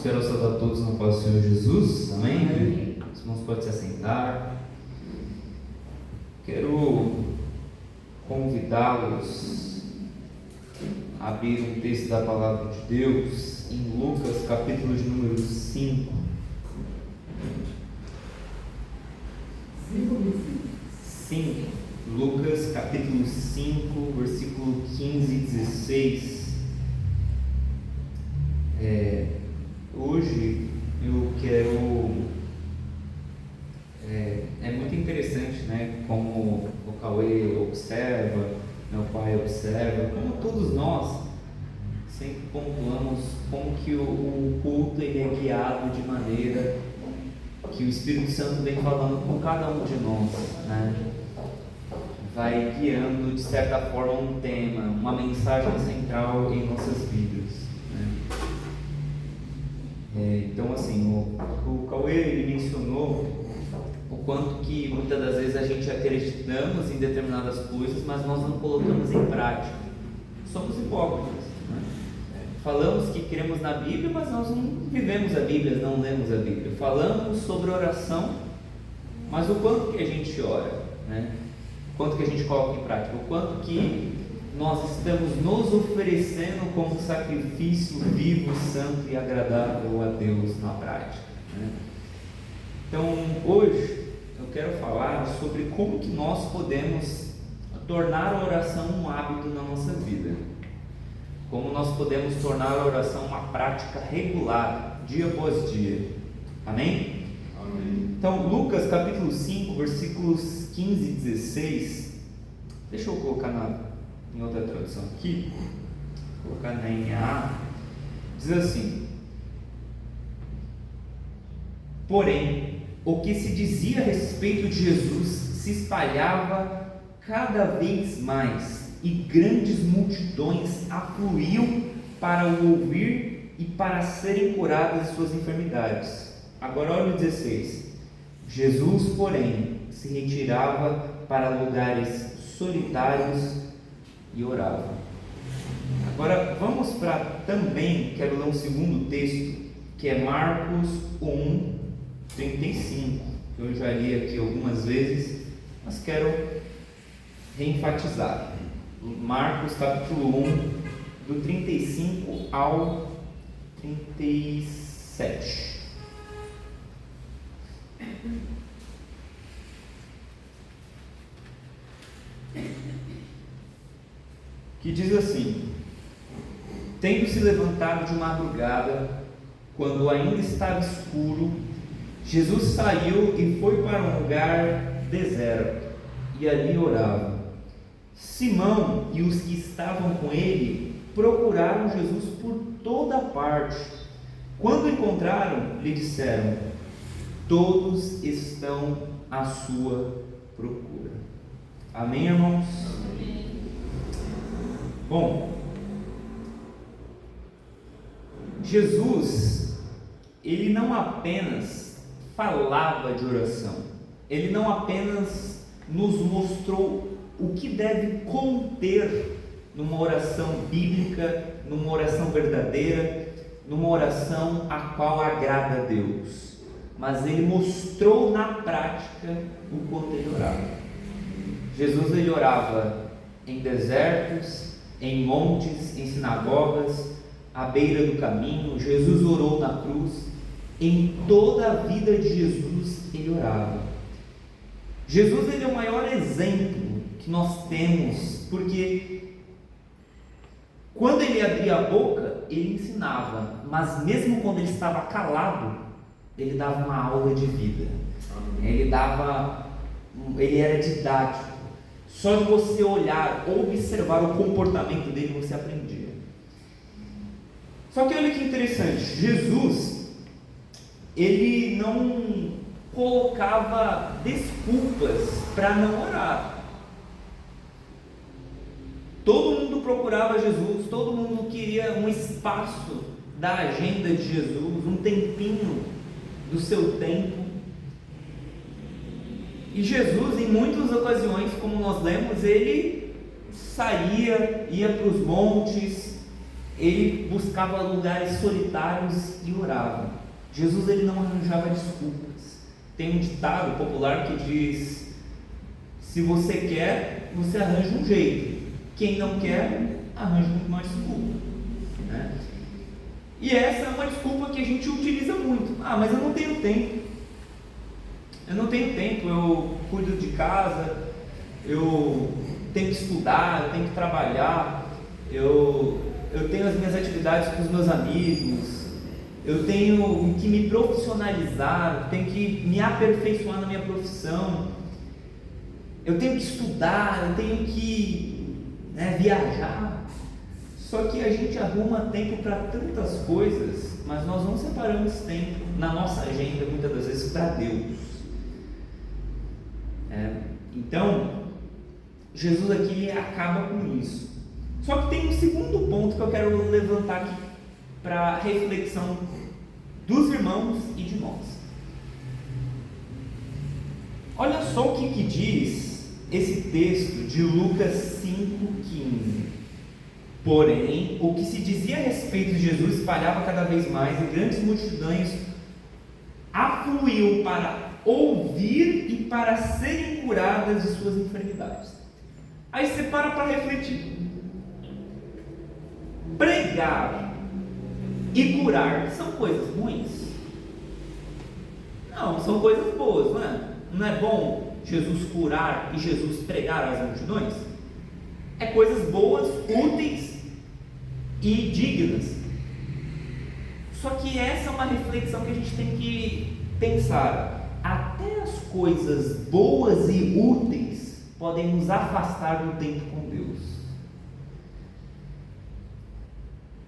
Quero saudar a todos na paz do Senhor Jesus, amém? Amém. Os irmãos podem se assentar. Quero convidá-los a abrir um texto da palavra de Deus em Lucas, capítulo de número 5. 5. Lucas, capítulo 5, versículo 15 e 16. Hoje eu quero. É muito interessante, né? Como o Cauê observa, meu pai observa, como todos nós sempre pontuamos como que o culto ele é guiado de maneira que o Espírito Santo vem falando com cada um de nós, né? Vai guiando de certa forma um tema, uma mensagem central em nossas vidas, né? Então assim, o Cauê ele mencionou o quanto que muitas das vezes a gente acreditamos em determinadas coisas, mas nós não colocamos em prática. Somos hipócritas, né? Falamos que cremos na Bíblia, mas nós não vivemos a Bíblia, não lemos a Bíblia. Falamos sobre oração, mas o quanto que a gente ora, né? O quanto que a gente coloca em prática, o quanto que nós estamos nos oferecendo como sacrifício vivo, santo e agradável a Deus na prática, né? Então, hoje eu quero falar sobre como que nós podemos tornar a oração um hábito na nossa vida. Como nós podemos tornar a oração uma prática regular, dia após dia. Amém? Amém. Então, Lucas capítulo 5, versículos 15 e 16. Deixa eu colocar em outra tradução aqui. Vou colocar na NAA. Diz assim: porém, o que se dizia a respeito de Jesus se espalhava cada vez mais, e grandes multidões afluíam para o ouvir e para serem curadas de suas enfermidades. Agora olha o 16. Jesus, porém, se retirava para lugares solitários e orava. Agora vamos para também, quero ler um segundo texto, que é Marcos 1:35, que eu já li aqui algumas vezes, mas quero reenfatizar. Marcos capítulo 1, do 35 ao 37. Que diz assim: tendo se levantado de madrugada, quando ainda estava escuro, Jesus saiu e foi para um lugar deserto, e ali orava. Simão e os que estavam com ele procuraram Jesus por toda parte. Quando o encontraram, lhe disseram: todos estão à sua procura. Amém, irmãos? Amém. Bom, Jesus, ele não apenas falava de oração, ele não apenas nos mostrou o que deve conter numa oração bíblica, numa oração verdadeira, numa oração a qual agrada a Deus, mas ele mostrou na prática o quanto ele orava. Jesus ele orava em desertos, em montes, em sinagogas, à beira do caminho. Jesus orou na cruz. Em toda a vida de Jesus ele orava. Jesus ele é o maior exemplo que nós temos, porque quando ele abria a boca, ele ensinava, mas mesmo quando ele estava calado, ele dava uma aula de vida. Ele era didático. Só de você olhar, observar o comportamento dele, você aprendia. Só que olha que interessante, Jesus, ele não colocava desculpas para não orar. Todo mundo procurava Jesus, todo mundo queria um espaço da agenda de Jesus, um tempinho do seu tempo. E Jesus, em muitas ocasiões, como nós lemos, ele saía, ia para os montes, ele buscava lugares solitários e orava. Jesus, ele não arranjava desculpas. Tem um ditado popular que diz: se você quer, você arranja um jeito. Quem não quer, arranja uma desculpa, né? E essa é uma desculpa que a gente utiliza muito. Mas eu não tenho tempo. Eu cuido de casa, eu tenho que estudar, eu tenho que trabalhar, eu tenho as minhas atividades com os meus amigos, eu tenho que me profissionalizar, eu tenho que me aperfeiçoar na minha profissão, eu tenho que estudar, eu tenho que viajar. Só que a gente arruma tempo para tantas coisas, mas nós não separamos tempo na nossa agenda, muitas das vezes, para Deus. Então, Jesus aqui acaba com isso. Só que tem um segundo ponto que eu quero levantar aqui para reflexão dos irmãos e de nós. Olha só o que diz esse texto de Lucas 5,15. Porém, o que se dizia a respeito de Jesus espalhava cada vez mais, e grandes multidões afluíam para ouvir e para serem curadas de suas enfermidades. Aí você para refletir. Pregar e curar são coisas ruins? Não, são coisas boas, não é? Não é bom Jesus curar e Jesus pregar às multidões? É coisas boas, úteis e dignas. Só que essa é uma reflexão que a gente tem que pensar. Até as coisas boas e úteis podem nos afastar do tempo com Deus.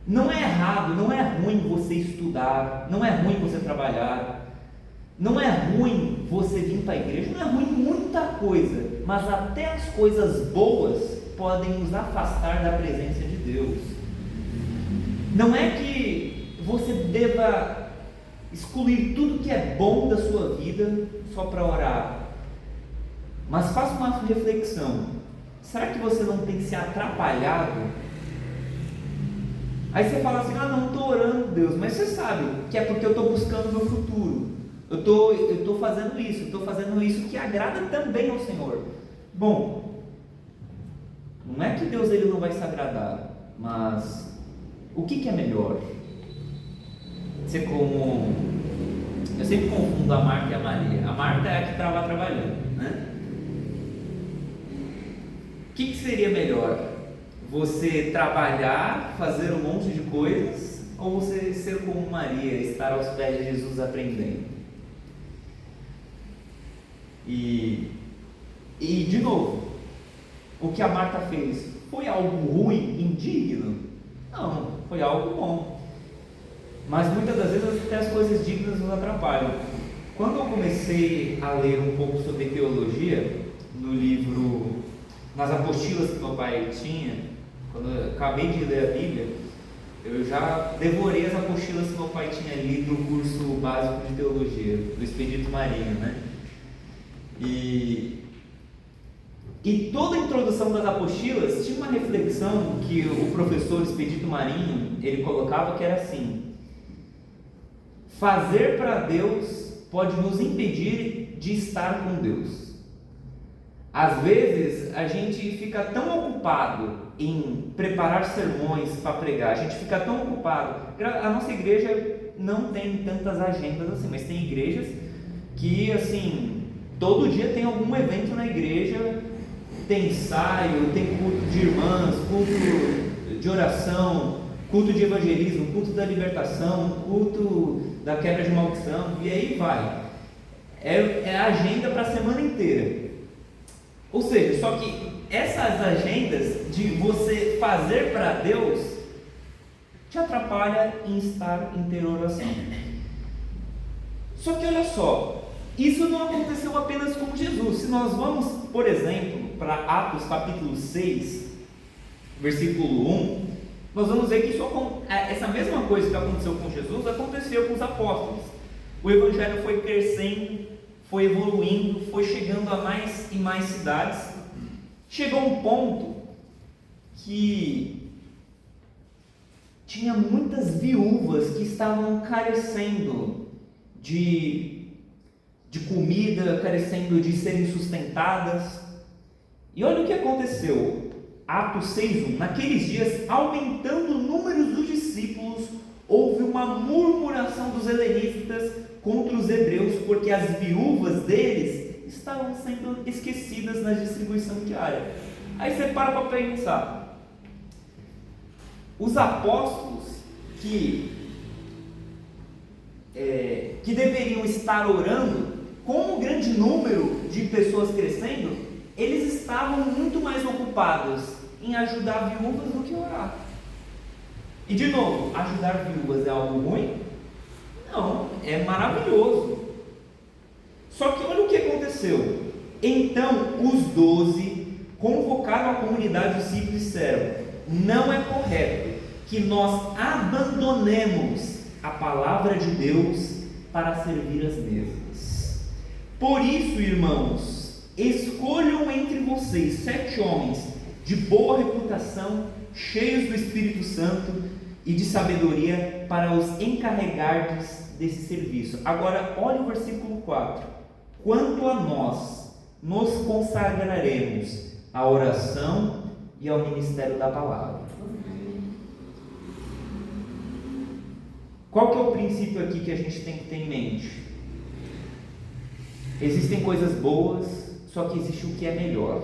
Não é errado, não é ruim você estudar, não é ruim você trabalhar, não é ruim você vir para a igreja, não é ruim muita coisa, mas até as coisas boas podem nos afastar da presença de Deus. Não é que você deva excluir tudo que é bom da sua vida só para orar, mas faça uma reflexão. Será que você não tem se atrapalhado? Aí você fala assim: não estou orando, Deus, mas você sabe que é porque eu estou buscando o meu futuro, eu estou fazendo isso que agrada também ao Senhor. Bom, não é que Deus ele não vai se agradar, mas o que é melhor? Eu sempre confundo a Marta e a Maria. A Marta é a que estava trabalhando, né? O que seria melhor? Você trabalhar, fazer um monte de coisas, ou você ser como Maria, estar aos pés de Jesus aprendendo? E de novo, o que a Marta fez foi algo ruim, indigno? Não, foi algo bom. Mas muitas das vezes até as coisas dignas nos atrapalham. Quando eu comecei a ler um pouco sobre teologia, no livro, nas apostilas que meu pai tinha, quando eu acabei de ler a Bíblia, eu já devorei as apostilas que meu pai tinha lido no curso básico de teologia, do Expedito Marinho, né? E toda a introdução das apostilas tinha uma reflexão que o professor Expedito Marinho, ele colocava, que era assim: fazer para Deus pode nos impedir de estar com Deus. Às vezes a gente fica tão ocupado em preparar sermões para pregar, a gente fica tão ocupado. A nossa igreja não tem tantas agendas assim, mas tem igrejas que assim, todo dia tem algum evento na igreja, tem ensaio, tem culto de irmãs, culto de oração, culto de evangelismo, culto da libertação, culto da quebra de maldição, e aí vai. É a agenda para a semana inteira. Ou seja, só que essas agendas de você fazer para Deus te atrapalha em estar em ter oração. Só que olha só, isso não aconteceu apenas com Jesus. Se nós vamos, por exemplo, para Atos capítulo 6, versículo 1, nós vamos ver que essa mesma coisa que aconteceu com Jesus aconteceu com os apóstolos. O evangelho foi crescendo, foi evoluindo, foi chegando a mais e mais cidades. Chegou um ponto que tinha muitas viúvas que estavam carecendo de comida, carecendo de serem sustentadas. E olha o que aconteceu. Atos 6:1. Naqueles dias, aumentando o número dos discípulos, houve uma murmuração dos helenistas contra os hebreus, porque as viúvas deles estavam sendo esquecidas na distribuição diária. Aí você para pensar. Os apóstolos que deveriam estar orando, com um grande número de pessoas crescendo, eles estavam muito mais ocupados em ajudar viúvas do que orar. E de novo, ajudar viúvas é algo ruim? Não, é maravilhoso. Só que olha o que aconteceu. Então os 12 convocaram a comunidade dos discípulos e disseram: não é correto que nós abandonemos a palavra de Deus para servir as mesas. Por isso, irmãos, escolham entre vocês 7 homens de boa reputação, cheios do Espírito Santo e de sabedoria, para os encarregardes desse serviço. Agora, olha o versículo 4. Quanto a nós, nos consagraremos à oração e ao ministério da palavra. Qual que é o princípio aqui que a gente tem que ter em mente? Existem coisas boas, só que existe o que é melhor.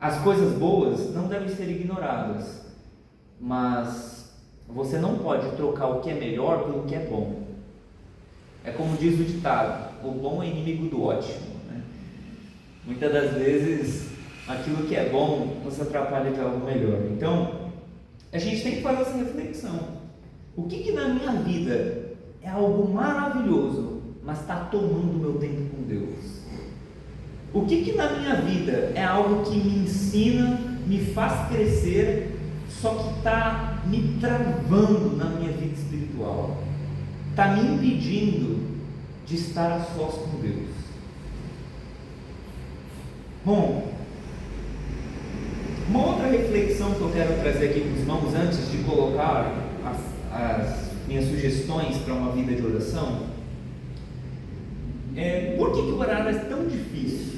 As coisas boas não devem ser ignoradas, mas você não pode trocar o que é melhor pelo que é bom. É como diz o ditado: o bom é inimigo do ótimo, né? Muitas das vezes aquilo que é bom nos atrapalha de algo melhor. Então a gente tem que fazer essa reflexão. O que na minha vida é algo maravilhoso, mas está tomando meu tempo com Deus? O que na minha vida é algo que me ensina, me faz crescer, só que está me travando na minha vida espiritual? Está me impedindo de estar a sós com Deus? Bom, uma outra reflexão que eu quero trazer aqui para os irmãos, antes de colocar as minhas sugestões para uma vida de oração, por que orar é tão difícil?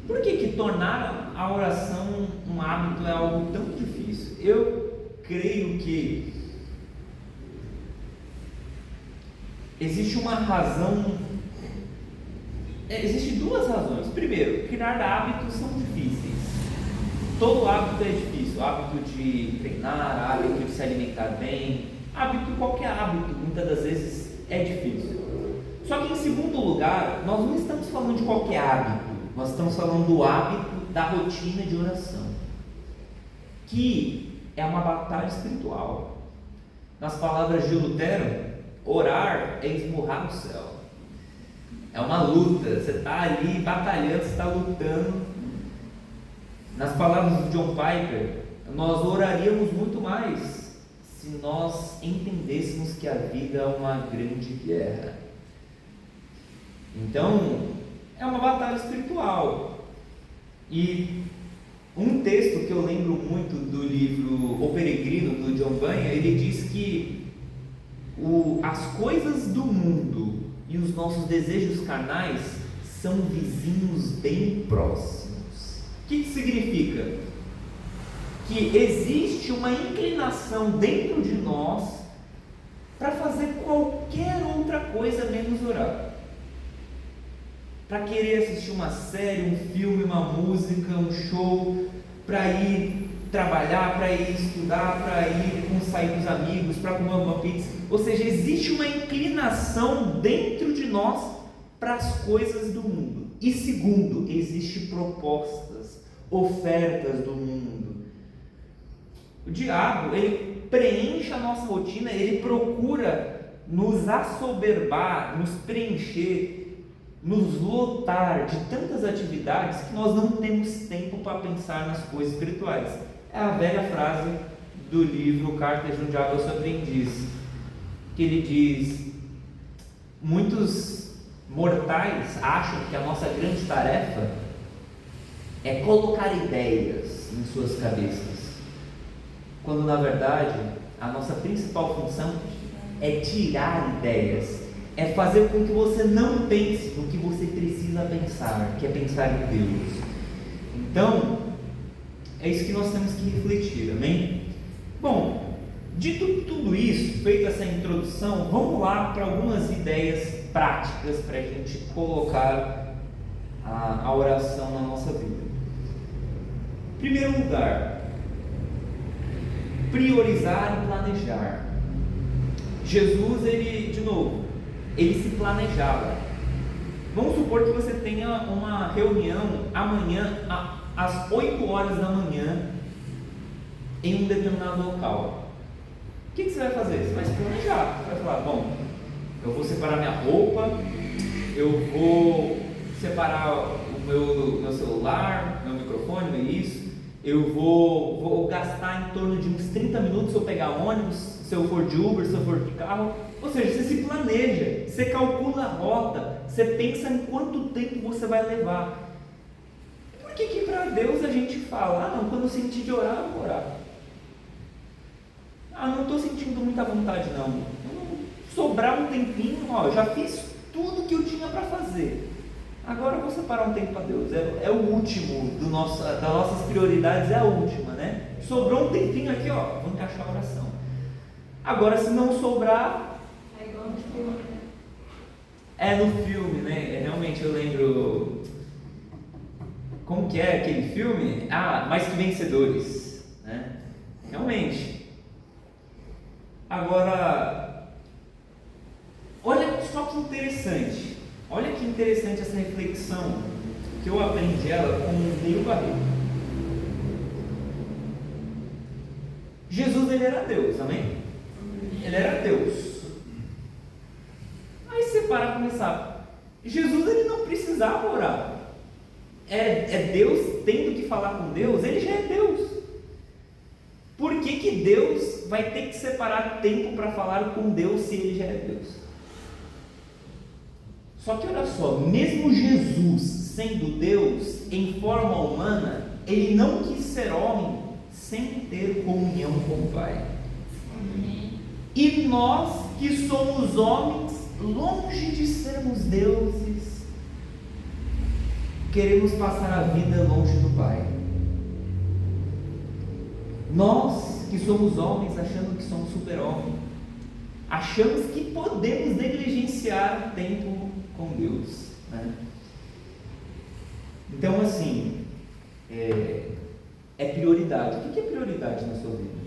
Por que tornar a oração um hábito é algo tão difícil? Eu creio que existe uma razão, existem 2 razões. Primeiro, criar hábitos são difíceis. Todo hábito é difícil. Hábito de treinar, hábito de se alimentar bem, qualquer hábito, muitas das vezes é difícil. Só que em segundo lugar, nós não estamos falando de qualquer hábito, nós estamos falando do hábito da rotina de oração, que é uma batalha espiritual. Nas palavras de Lutero, orar é esmurrar o céu. É uma luta, você está ali batalhando, você está lutando. Nas palavras de John Piper, nós oraríamos muito mais se nós entendêssemos que a vida é uma grande guerra. Então, é uma batalha espiritual. E um texto que eu lembro muito do livro O Peregrino, do John Bunyan, ele diz que as coisas do mundo e os nossos desejos carnais são vizinhos bem próximos. O que significa? Que existe uma inclinação dentro de nós para fazer qualquer outra coisa menos orar. Para querer assistir uma série, um filme, uma música, um show, para ir trabalhar, para ir estudar, para ir sair com os amigos, para comer uma pizza. Ou seja, existe uma inclinação dentro de nós para as coisas do mundo. E segundo, existem propostas, ofertas do mundo. O diabo, ele preenche a nossa rotina, ele procura nos assoberbar, nos preencher, nos lotar de tantas atividades que nós não temos tempo para pensar nas coisas espirituais. É a velha frase do livro Cartas de um Diabo ao Seu Aprendiz, que ele diz: muitos mortais acham que a nossa grande tarefa é colocar ideias em suas cabeças, quando na verdade a nossa principal função é tirar ideias, é fazer com que você não pense no que você precisa pensar, que é pensar em Deus. Então, é isso que nós temos que refletir, amém? Bom, dito tudo isso, feita essa introdução, vamos lá para algumas ideias práticas para a gente colocar a oração na nossa vida. Em primeiro lugar, priorizar e planejar. Jesus, ele se planejava. Vamos supor que você tenha uma reunião amanhã às 8 horas da manhã em um determinado local. O que você vai fazer? Você vai se planejar. Você vai falar, bom, eu vou separar minha roupa, eu vou separar o meu celular, meu microfone, isso. Eu vou gastar em torno de uns 30 minutos se eu pegar ônibus, se eu for de Uber, se eu for de carro. Ou seja, você se planeja, você calcula a rota, você pensa em quanto tempo você vai levar. Por que para Deus a gente fala, não, quando eu sentir de orar, eu vou orar. Não estou sentindo muita vontade não. Sobrar um tempinho, já fiz tudo que eu tinha para fazer. Agora eu vou separar um tempo para Deus. É o último das nossas prioridades, é a última, né? Sobrou um tempinho aqui, vou encaixar a oração. Agora, se não sobrar, é igual no filme, né? É no filme, né? Realmente eu lembro. Como que é aquele filme? Mais que Vencedores, né? Realmente. Agora, olha só que interessante. Olha que interessante essa reflexão que eu aprendi ela com o Neil Barreto. Jesus, ele era Deus, amém? Ele era Deus. Aí você para para pensar, Jesus, ele não precisava orar. É Deus tendo que falar com Deus, ele já é Deus. Por que Deus vai ter que separar tempo para falar com Deus se ele já é Deus? Só que olha só, mesmo Jesus sendo Deus em forma humana, ele não quis ser homem sem ter comunhão com o Pai. E nós que somos homens, longe de sermos deuses, queremos passar a vida longe do Pai. Nós que somos homens, achando que somos super-homens, achamos que podemos negligenciar tempo com Deus, né? Então, assim, é prioridade. O que é prioridade na sua vida?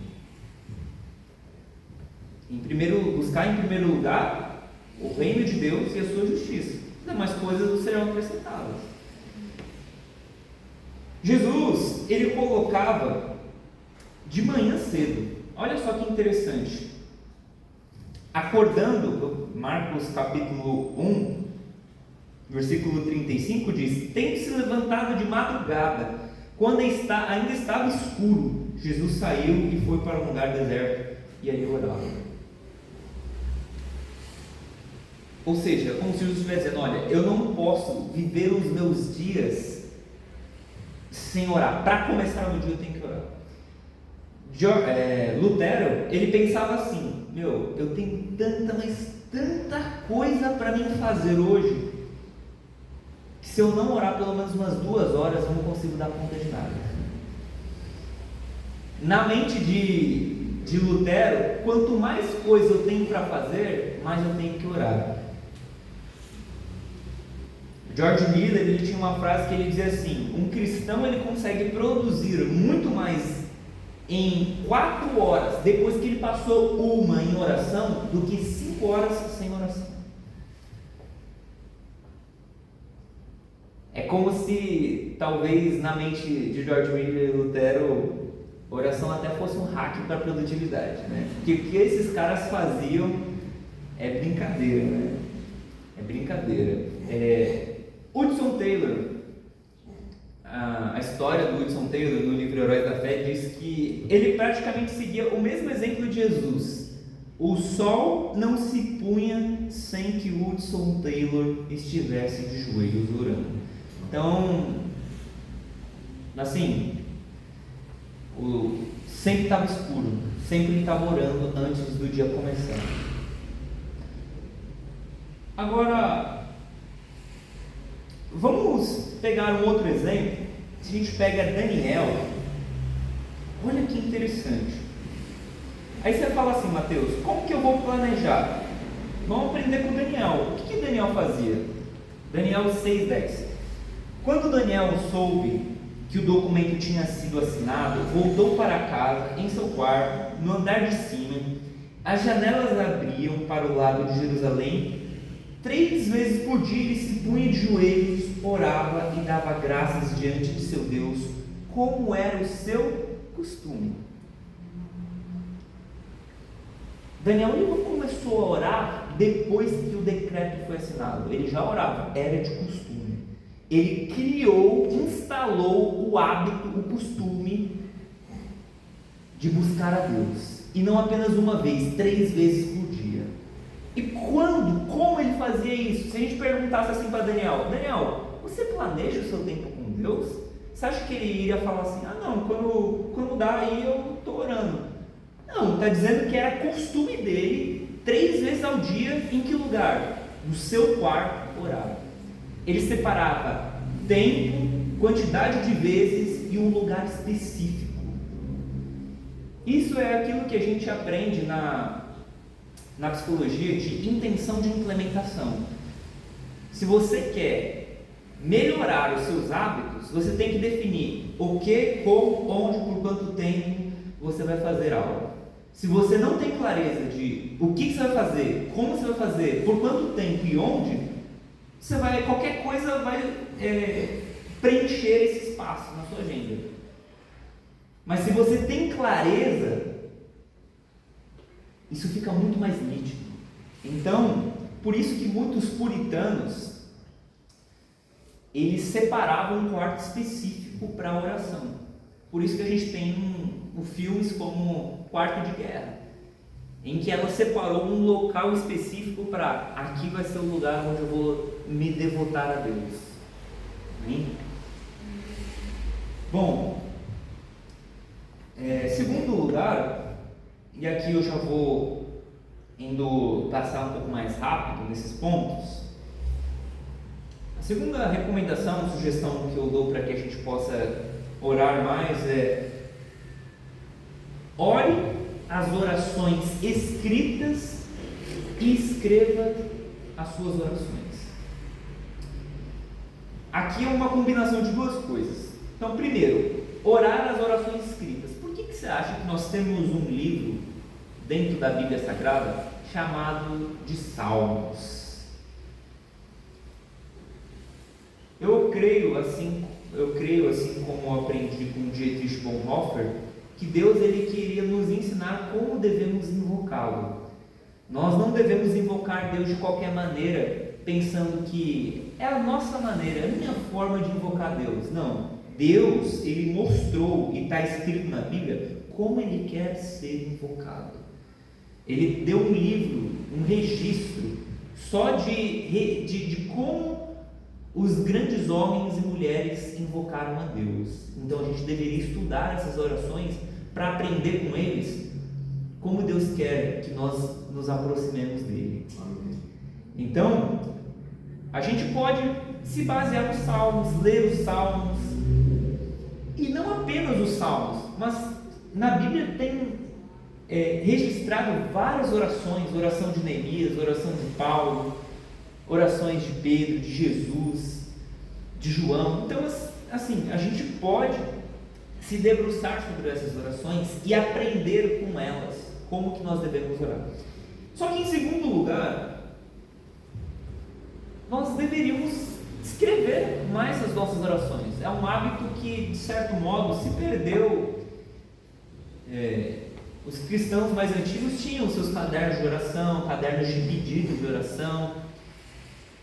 Buscar em primeiro lugar o reino de Deus e a sua justiça. As demais coisas serão acrescentadas. Jesus, ele colocava de manhã cedo. Olha só que interessante. Acordando, Marcos capítulo 1, versículo 35 diz: tendo se levantado de madrugada, quando ainda estava escuro, Jesus saiu e foi para um lugar deserto e ali orava. Ou seja, como se Jesus estivesse dizendo, olha, eu não posso viver os meus dias sem orar. Para começar o dia eu tenho que orar. Lutero, ele pensava assim, eu tenho tanta coisa para mim fazer hoje, que se eu não orar pelo menos umas 2 horas, eu não consigo dar conta de nada. Na mente de Lutero, quanto mais coisa eu tenho para fazer, mais eu tenho que orar. George Miller, ele tinha uma frase que ele dizia assim: um cristão, ele consegue produzir muito mais em 4 horas, depois que ele passou uma em oração, do que 5 horas sem oração. É como se, talvez, na mente de George Miller e Lutero, oração até fosse um hack para a produtividade, né? Porque o que esses caras faziam é brincadeira, né? É brincadeira. Hudson Taylor, a história do Hudson Taylor no livro Heróis da Fé diz que ele praticamente seguia o mesmo exemplo de Jesus. O sol não se punha sem que Hudson Taylor estivesse de joelhos orando. Então, assim, sempre estava escuro, sempre ele estava orando antes do dia começar. Agora, vamos pegar um outro exemplo. Se a gente pega Daniel, olha que interessante. Aí você fala assim, Mateus, como que eu vou planejar? Vamos aprender com Daniel. O que Daniel fazia? Daniel 6:10. Quando Daniel soube que o documento tinha sido assinado, voltou para casa, em seu quarto, no andar de cima. As janelas abriam para o lado de Jerusalém. 3 vezes por dia ele se punha de joelhos, orava e dava graças diante de seu Deus, como era o seu costume. Daniel não começou a orar depois que o decreto foi assinado, ele já orava, era de costume. Ele criou, instalou o hábito, o costume de buscar a Deus, e não apenas uma vez, 3 vezes por dia. E como ele fazia isso? Se a gente perguntasse assim para Daniel, você planeja o seu tempo com Deus? Você acha que ele iria falar assim, não, quando dá aí eu estou orando? Não, está dizendo que era costume dele, 3 vezes ao dia, em que lugar? No seu quarto, orar. Ele separava tempo, quantidade de vezes e um lugar específico. Isso é aquilo que a gente aprende na psicologia de intenção de implementação. Se você quer melhorar os seus hábitos, você tem que definir o que, como, onde, por quanto tempo você vai fazer algo. Se você não tem clareza de o que você vai fazer, como você vai fazer, por quanto tempo e onde, qualquer coisa vai preencher esse espaço na sua agenda. Mas se você tem clareza, isso fica muito mais nítido. Então, por isso que muitos puritanos, eles separavam um quarto específico para a oração. Por isso que a gente tem filmes como Quarto de Guerra, em que ela separou um local específico para aqui vai ser o lugar onde eu vou me devotar a Deus. Amém? Bom, segundo lugar, e aqui eu já vou passar um pouco mais rápido nesses pontos. A segunda recomendação, sugestão que eu dou para que a gente possa orar mais ore as orações escritas e escreva as suas orações. Aqui é uma combinação de 2 coisas. Então, primeiro, orar as orações escritas. Por que você acha que nós temos um livro dentro da Bíblia Sagrada chamado de Salmos? Eu creio assim como aprendi com Dietrich Bonhoeffer, que Deus ele queria nos ensinar como devemos invocá-lo. Nós não devemos invocar Deus de qualquer maneira, pensando que é a nossa maneira, a minha forma de invocar Deus. Não, Deus ele mostrou, e está escrito na Bíblia, como Ele quer ser invocado. Ele deu um livro, um registro, só de como os grandes homens e mulheres invocaram a Deus. Então a gente deveria estudar essas orações para aprender com eles como Deus quer que nós nos aproximemos dele. Então a gente pode se basear nos Salmos, ler os Salmos, e não apenas os Salmos, mas na Bíblia tem registrado várias orações, oração de Neemias, oração de Paulo, orações de Pedro, de Jesus, de João. Então assim, a gente pode se debruçar sobre essas orações e aprender com elas como que nós devemos orar. Só que em segundo lugar, nós deveríamos escrever mais as nossas orações. É um hábito que de certo modo se perdeu. Os cristãos mais antigos tinham seus cadernos de oração, cadernos de pedidos de oração.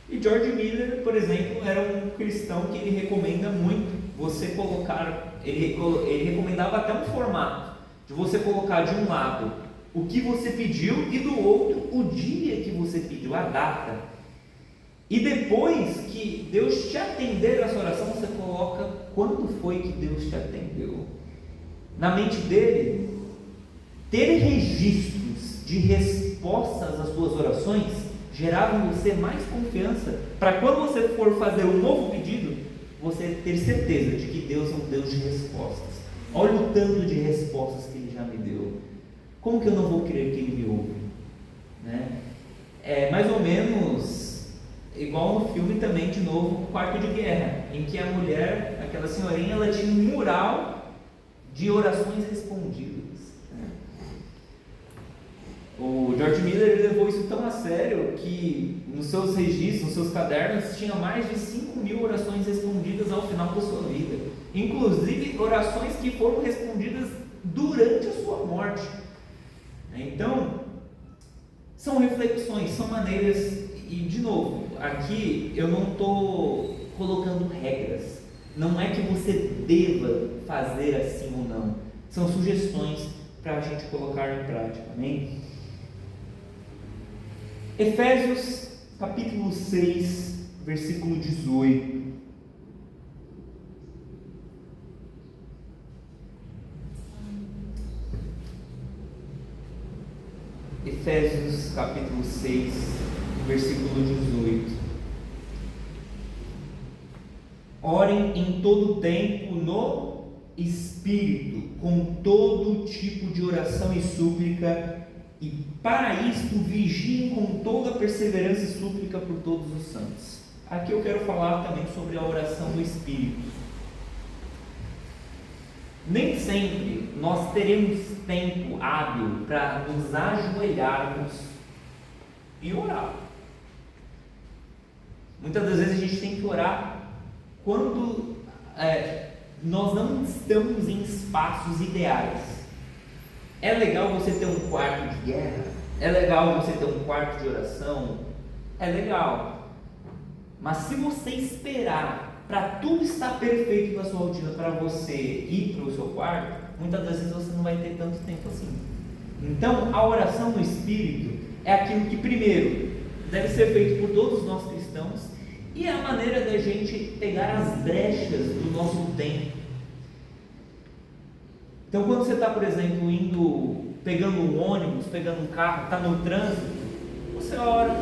E George Miller, por exemplo, era um cristão que ele recomenda muito você colocar, ele recomendava até um formato de você colocar de um lado o que você pediu e do outro o dia que você pediu, a data. E depois que Deus te atender a sua oração, você coloca quando foi que Deus te atendeu. Na mente dele, ter registros de respostas às suas orações geravam em você mais confiança para quando você for fazer um novo pedido, você ter certeza de que Deus é um Deus de respostas. Olha o tanto de respostas que Ele já me deu. Como que eu não vou crer que Ele me ouve? Né? É mais ou menos igual no filme também, de novo, Quarto de Guerra, em que a mulher, aquela senhorinha, ela tinha um mural de orações respondidas. O George Miller, ele levou isso tão a sério que nos seus registros, nos seus cadernos, tinha mais de 5.000 orações respondidas ao final da sua vida, inclusive orações que foram respondidas durante a sua morte. Então, são reflexões, são maneiras, e de novo, aqui eu não estou colocando regras, não é que você deva fazer assim ou não, são sugestões para a gente colocar em prática, amém? Efésios capítulo 6, versículo 18. Efésios capítulo 6, versículo 18. Orem em todo tempo no Espírito, com todo tipo de oração e súplica, e para isto vigiem com toda perseverança e súplica por todos os santos. Aqui eu quero falar também sobre a oração no Espírito. Nem sempre nós teremos tempo hábil para nos ajoelharmos e orar. Muitas das vezes a gente tem que orar quando nós não estamos em espaços ideais. É legal você ter um quarto de guerra, é legal você ter um quarto de oração, é legal. Mas se você esperar para tudo estar perfeito na sua rotina, para você ir para o seu quarto, muitas das vezes você não vai ter tanto tempo assim. Então, a oração no Espírito é aquilo que primeiro deve ser feito por todos nós cristãos, e é a maneira da gente pegar as brechas do nosso tempo. Então, quando você está, por exemplo, pegando um ônibus, pegando um carro, está no trânsito, você ora.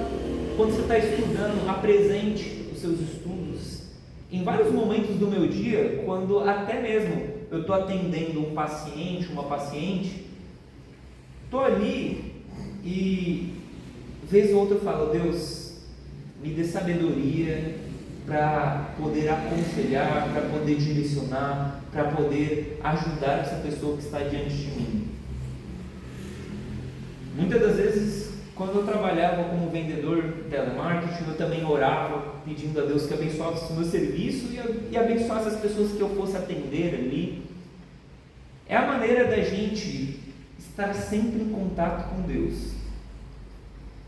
Quando você está estudando, apresente os seus estudos. Em vários momentos do meu dia, quando até mesmo eu estou atendendo um paciente, uma paciente, estou ali e vez ou outra eu falo: Deus, me dê sabedoria para poder aconselhar, para poder direcionar, para poder ajudar essa pessoa que está diante de mim. Muitas das vezes, quando eu trabalhava como vendedor de telemarketing, eu também orava pedindo a Deus que abençoasse o meu serviço e abençoasse as pessoas que eu fosse atender ali. É a maneira da gente estar sempre em contato com Deus.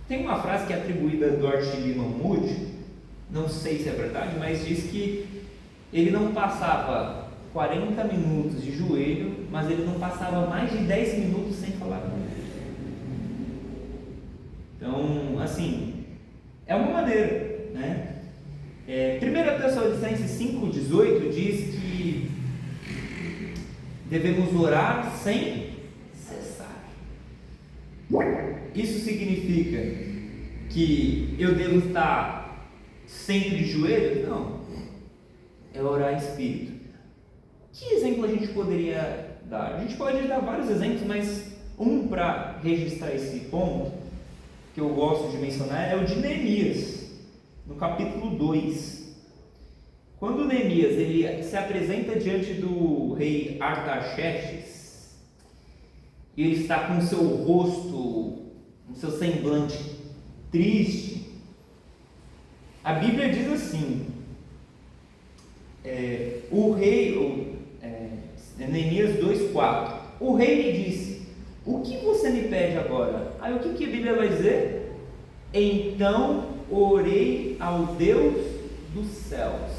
Tem uma frase que é atribuída a Dorothy Lyman Moody, não sei se é verdade, mas diz que ele não passava 40 minutos de joelho, mas ele não passava mais de 10 minutos sem falar com Deus. Então, assim, é uma maneira, né? 1 Tessalonicenses 5,18 diz que devemos orar sem cessar. Isso significa que eu devo estar sempre de joelhos? Não. É orar em espírito. Que exemplo a gente poderia dar? A gente pode dar vários exemplos, mas um para registrar esse ponto, que eu gosto de mencionar, é o de Neemias, no capítulo 2. Quando Neemias ele se apresenta diante do rei Artaxerxes, e ele está com o seu rosto, o seu semblante triste, a Bíblia diz assim, Neemias 2,4: o rei me disse: o que você me pede agora? Aí o que a Bíblia vai dizer? Então orei ao Deus dos céus.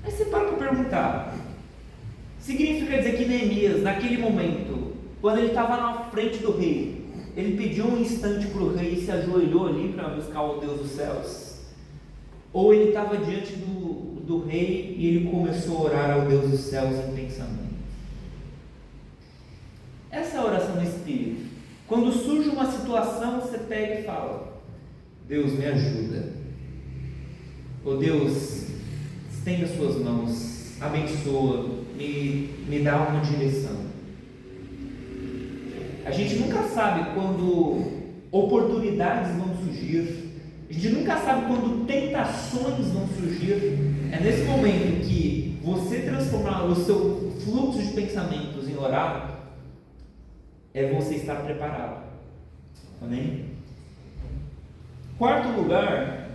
Aí você para perguntar, significa dizer que Neemias, naquele momento, quando ele estava na frente do rei, ele pediu um instante para o rei e se ajoelhou ali para buscar o Deus dos céus? Ou ele estava diante do rei e ele começou a orar ao Deus dos céus em pensamento? Essa oração no espírito. Quando surge uma situação, você pega e fala: Deus, me ajuda. Oh Deus, estenda as suas mãos, abençoa, me dá uma direção. A gente nunca sabe quando oportunidades vão surgir, a gente nunca sabe quando tentações vão surgir. É nesse momento que você transformar o seu fluxo de pensamentos em orar, é você estar preparado. Amém? Quarto lugar,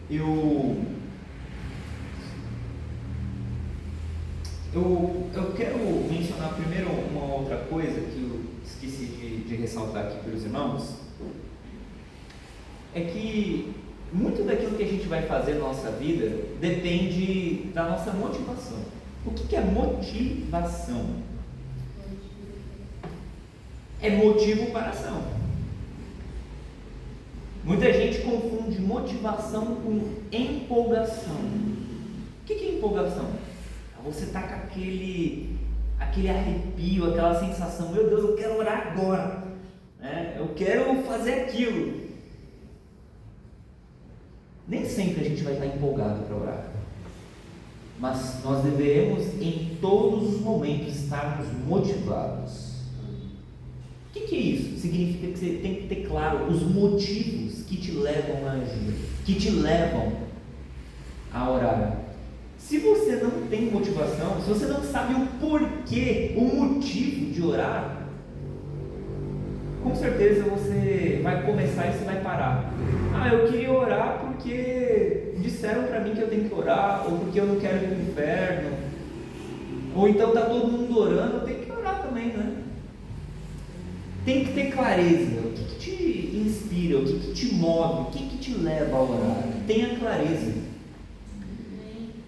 eu quero mencionar primeiro uma outra coisa que eu esqueci de ressaltar aqui para os irmãos. É que muito daquilo que a gente vai fazer na nossa vida depende da nossa motivação. O que é motivação? É motivo para ação. Muita gente confunde motivação com empolgação. O que é empolgação? Você está com aquele arrepio, aquela sensação: meu Deus, eu quero orar agora, né? Eu quero fazer aquilo. Nem sempre a gente vai estar empolgado para orar, mas nós devemos em todos os momentos estarmos motivados. O que é isso? Significa que você tem que ter claro os motivos que te levam a agir, que te levam a orar. Se você não tem motivação, se você não sabe o porquê, o motivo de orar, com certeza você vai começar e você vai parar. Eu queria orar porque disseram para mim que eu tenho que orar, ou porque eu não quero ir para o inferno, ou então está todo mundo orando, eu tenho que orar também, né? Tem que ter clareza. O que te inspira, o que te move, o que te leva a orar? Tenha clareza.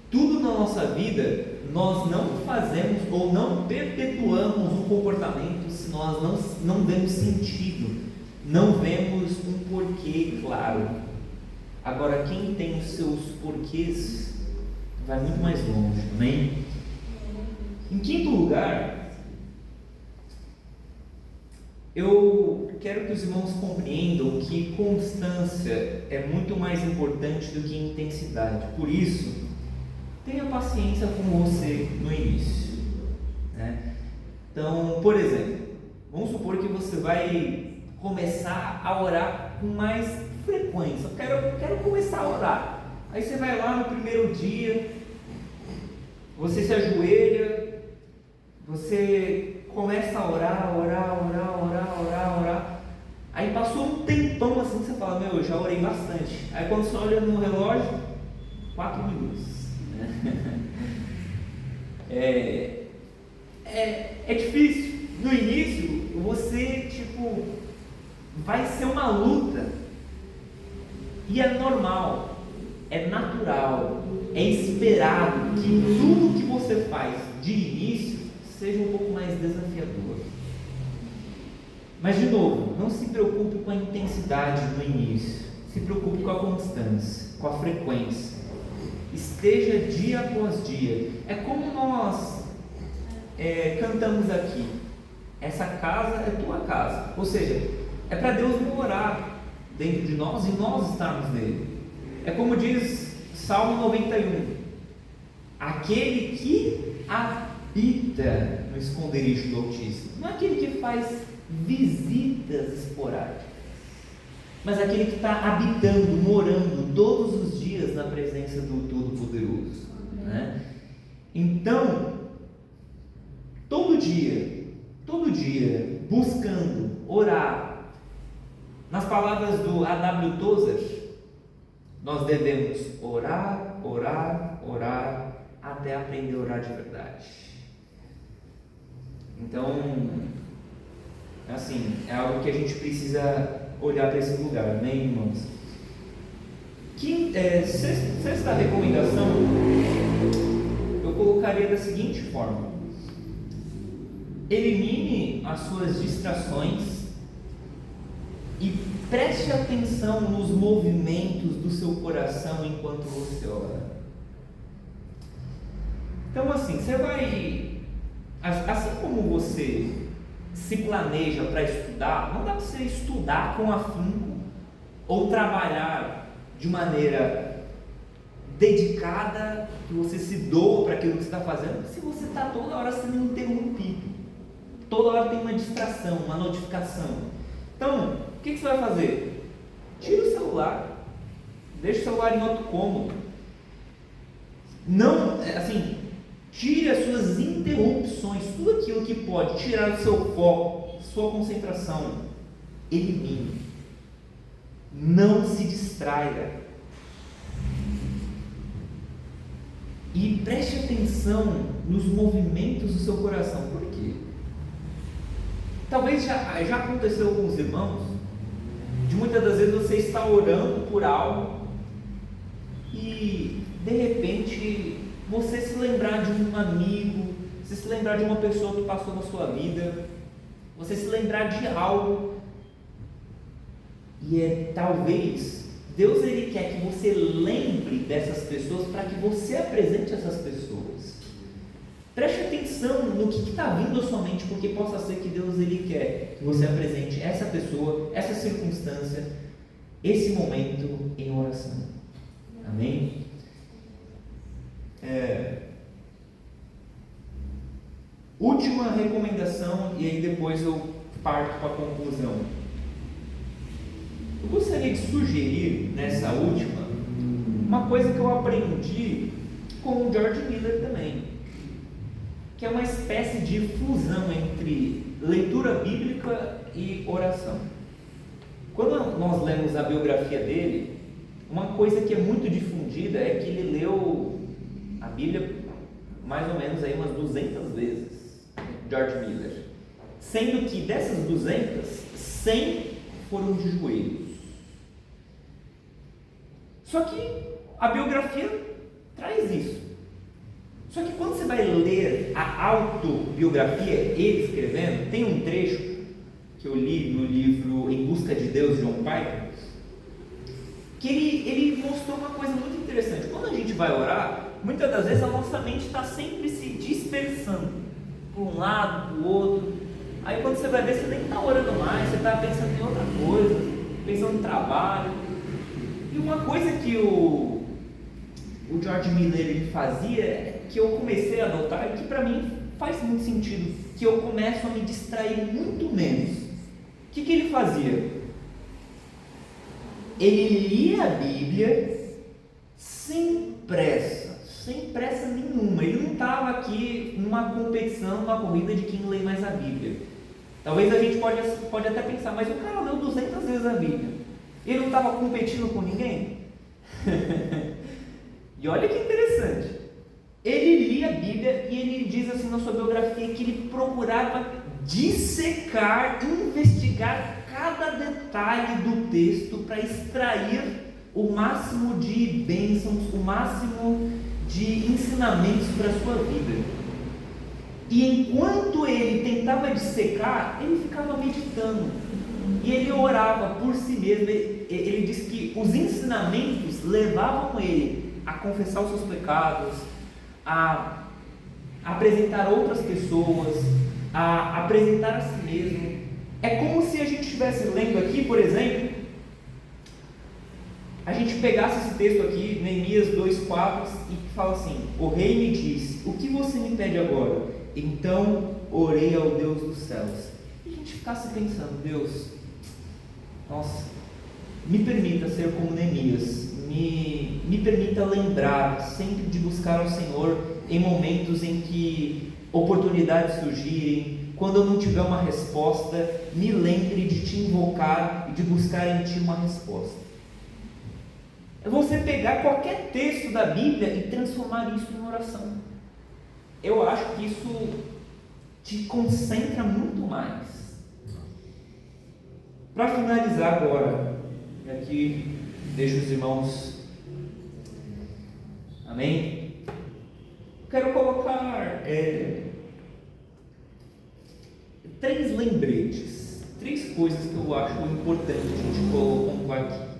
Tudo na nossa vida, nós não fazemos ou não perpetuamos um comportamento se nós não vemos sentido, não vemos um porquê claro. Agora, quem tem os seus porquês vai muito mais longe, amém? Em quinto lugar, eu quero que os irmãos compreendam que constância é muito mais importante do que intensidade. Por isso, tenha paciência com você no início, né? Então, por exemplo, vamos supor que você vai começar a orar com mais frequência. Eu quero começar a orar. Aí você vai lá no primeiro dia, você se ajoelha, você começa a orar. Aí passou um tempão assim, você fala: eu já orei bastante. Aí quando você olha no relógio, 4 minutos. É difícil. No início, você vai ser uma luta. E é normal, é natural, é esperado que tudo que você faz de início seja um pouco mais desafiador. Mas de novo, não se preocupe com a intensidade no início. Se preocupe com a constância, com a frequência. Esteja dia após dia. É como nós cantamos aqui: essa casa é tua casa. Ou seja, é para Deus morar dentro de nós e nós estarmos nele. É como diz Salmo 91: aquele que habita no esconderijo do Altíssimo. Não é aquele que faz visitas esporádicas, mas aquele que está habitando, morando todos os dias na presença do Todo-Poderoso, né? Então, todo dia, buscando orar, nas palavras do A.W. Tozer, nós devemos orar até aprender a orar de verdade. Então, assim, é algo que a gente precisa olhar para esse lugar, amém, irmãos? Sexta recomendação, eu colocaria da seguinte forma: elimine as suas distrações e preste atenção nos movimentos do seu coração enquanto você ora. Então, assim, você vai Assim como você se planeja para estudar, não dá para você estudar com afinco ou trabalhar de maneira dedicada, que você se doa para aquilo que você está fazendo, se você está toda hora sendo interrompido, toda hora tem uma distração, uma notificação. Então, o que você vai fazer? Tira o celular, deixa o celular em outro cômodo. Não, assim, tire as suas interrupções, tudo aquilo que pode tirar o seu foco, sua concentração, elimine. Não se distraia. E preste atenção nos movimentos do seu coração. Por quê? Talvez já aconteceu com os irmãos, de muitas das vezes você está orando por algo e de repente você se lembrar de um amigo, você se lembrar de uma pessoa que passou na sua vida, você se lembrar de algo, e talvez Deus ele quer que você lembre dessas pessoas para que você apresente essas pessoas. Preste atenção no que está vindo à sua mente, porque possa ser que Deus ele quer que você apresente essa pessoa, essa circunstância, esse momento em oração. Amém? Última recomendação, e aí depois eu parto para a conclusão. Eu gostaria de sugerir nessa última uma coisa que eu aprendi com o George Miller também, que é uma espécie de fusão entre leitura bíblica e oração. Quando nós lemos a biografia dele, uma coisa que é muito difundida é que ele leu a Bíblia mais ou menos aí umas 200 vezes, George Miller, sendo que dessas 200, 100 foram de joelhos. Só que a biografia traz isso. Só que quando você vai ler a autobiografia, ele escrevendo, tem um trecho que eu li no livro Em Busca de Deus, de John Piper, que ele mostrou uma coisa muito interessante. Quando a gente vai orar, muitas das vezes a nossa mente está sempre se dispersando, por um lado, para o outro. Aí quando você vai ver, você nem está orando mais, você está pensando em outra coisa, pensando em trabalho. E uma coisa que o George Miller ele fazia, que eu comecei a adotar, e que para mim faz muito sentido, que eu começo a me distrair muito menos. O que ele fazia? Ele lia a Bíblia sem pressa nenhuma. Ele não estava aqui numa competição, numa corrida de quem lê mais a Bíblia. Talvez a gente pode até pensar, mas o cara leu 200 vezes a Bíblia. Ele não estava competindo com ninguém? E olha que interessante. Ele lia a Bíblia e ele diz assim na sua biografia que ele procurava dissecar, investigar cada detalhe do texto para extrair o máximo de bênçãos, o máximo de ensinamentos para a sua vida. E enquanto ele tentava dissecar, ele ficava meditando. E ele orava por si mesmo. Ele diz que os ensinamentos levavam ele a confessar os seus pecados, a apresentar outras pessoas, a apresentar a si mesmo. É como se a gente estivesse lendo aqui, por exemplo, a gente pegasse esse texto aqui, Neemias 2,4, e fala assim: o rei me disse, o que você me pede agora? Então orei ao Deus dos céus. E a gente ficasse pensando: Deus, nossa, me permita ser como Neemias, me permita lembrar sempre de buscar ao Senhor em momentos em que oportunidades surgirem. Quando eu não tiver uma resposta, me lembre de te invocar e de buscar em ti uma resposta. É você pegar qualquer texto da Bíblia e transformar isso em oração. Eu acho que isso te concentra muito mais. Para finalizar agora, e aqui deixo os irmãos, amém? Quero colocar 3 lembretes, 3 coisas que eu acho importante a gente pontuar aqui.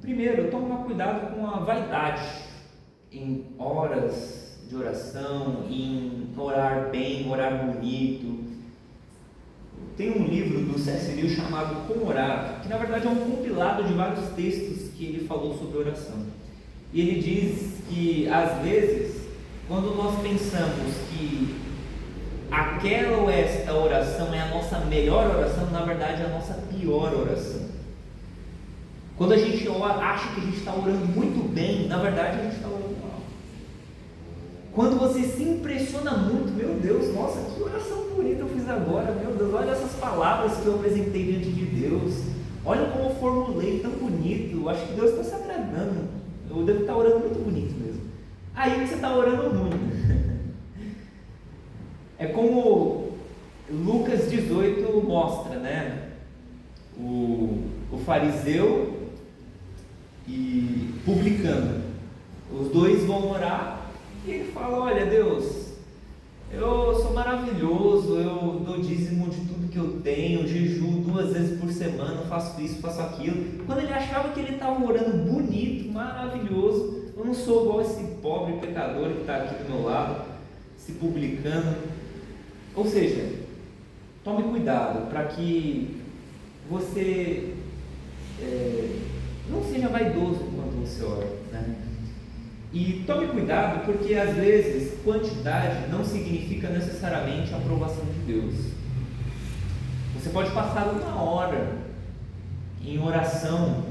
Primeiro, tomar cuidado com a vaidade em horas de oração, em orar bem, orar bonito. Tem um livro do C.S. Lewis chamado Como Orar, que na verdade é um compilado de vários textos que ele falou sobre oração. E ele diz que, às vezes, quando nós pensamos que aquela ou esta oração é a nossa melhor oração, na verdade é a nossa pior oração. Quando a gente acha que a gente está orando muito bem, na verdade a gente está orando mal. Quando você se impressiona muito, meu Deus, nossa, que oração bonita eu fiz agora, meu Deus, olha essas palavras que eu apresentei diante de Deus, olha como eu formulei tão bonito, eu acho que Deus está se agradando, eu devo estar orando muito bonito mesmo. Aí você está orando ruim. É como Lucas 18 mostra, né? O fariseu e publicano, os dois vão orar e ele fala: olha Deus, eu sou maravilhoso, eu dou dízimo de tudo que eu tenho, jejuo 2 vezes por semana, faço isso, faço aquilo. Quando ele achava que ele estava orando bonito, maravilhoso, eu não sou igual esse pobre pecador que está aqui do meu lado, esse publicano. Ou seja, tome cuidado para que você não seja vaidoso enquanto você ora, né? E tome cuidado porque às vezes quantidade não significa necessariamente a aprovação de Deus. Você pode passar 1 hora em oração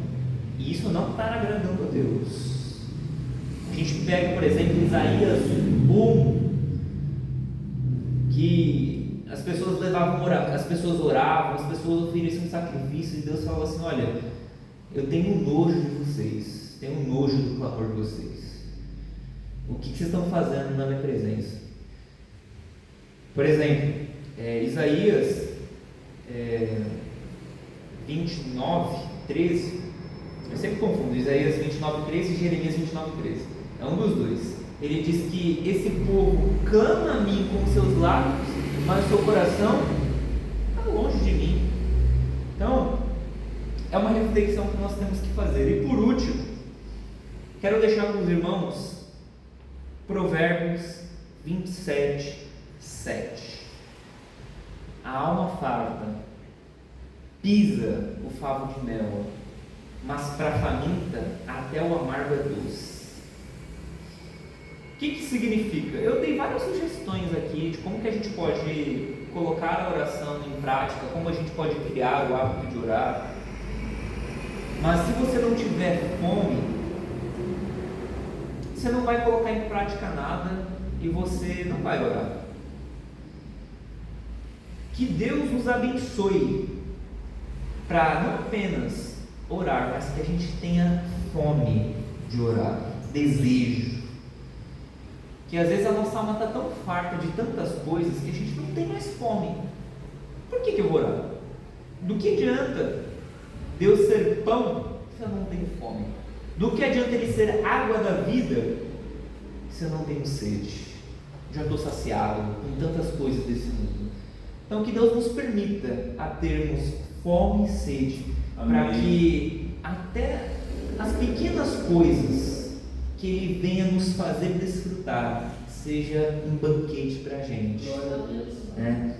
e isso não está agradando a Deus. A gente pega, por exemplo, Isaías 1, que as pessoas oravam, as pessoas ofereciam um sacrifício e Deus falou assim: olha, eu tenho nojo de vocês, tenho nojo do clamor de vocês. O que vocês estão fazendo na minha presença? Por exemplo, Isaías 29:13. Eu sempre confundo Isaías 29:13 e Jeremias 29:13. É um dos dois. Ele diz que esse povo clama a mim com seus lábios, mas o seu coração está longe de mim. Então, é uma reflexão que nós temos que fazer. E por último, quero deixar com os irmãos Provérbios 27:7. A alma farta pisa o favo de mel, mas para a faminta até o amargo é doce. O que significa? Eu dei várias sugestões aqui de como que a gente pode colocar a oração em prática, como a gente pode criar o hábito de orar. Mas se você não tiver fome, você não vai colocar em prática nada e você não vai orar. Que Deus nos abençoe para não apenas orar, mas que a gente tenha fome de orar, desejo. Que às vezes a nossa alma está tão farta de tantas coisas que a gente não tem mais fome. Por que eu vou orar? Do que adianta Deus ser pão se eu não tenho fome? Do que adianta Ele ser água da vida se eu não tenho sede? Já estou saciado com tantas coisas desse mundo. Então que Deus nos permita a termos fome e sede, para que até as pequenas coisas que Ele venha nos fazer desfrutar seja um banquete para a gente, né?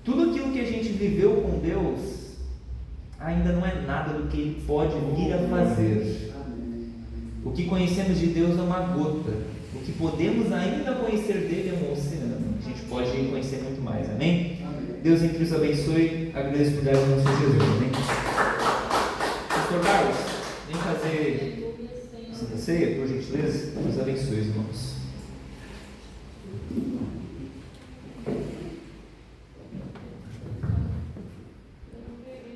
Tudo aquilo que a gente viveu com Deus ainda não é nada do que Ele pode vir a fazer. O que conhecemos de Deus é uma gota, o que podemos ainda conhecer dele é um oceano. A gente pode conhecer muito mais, amém? Deus em Cristo abençoe, agradeço por dar o nosso Jesus, amém? Pastor Carlos, vem fazer Santa Ceia, por gentileza. Deus abençoe, irmãos.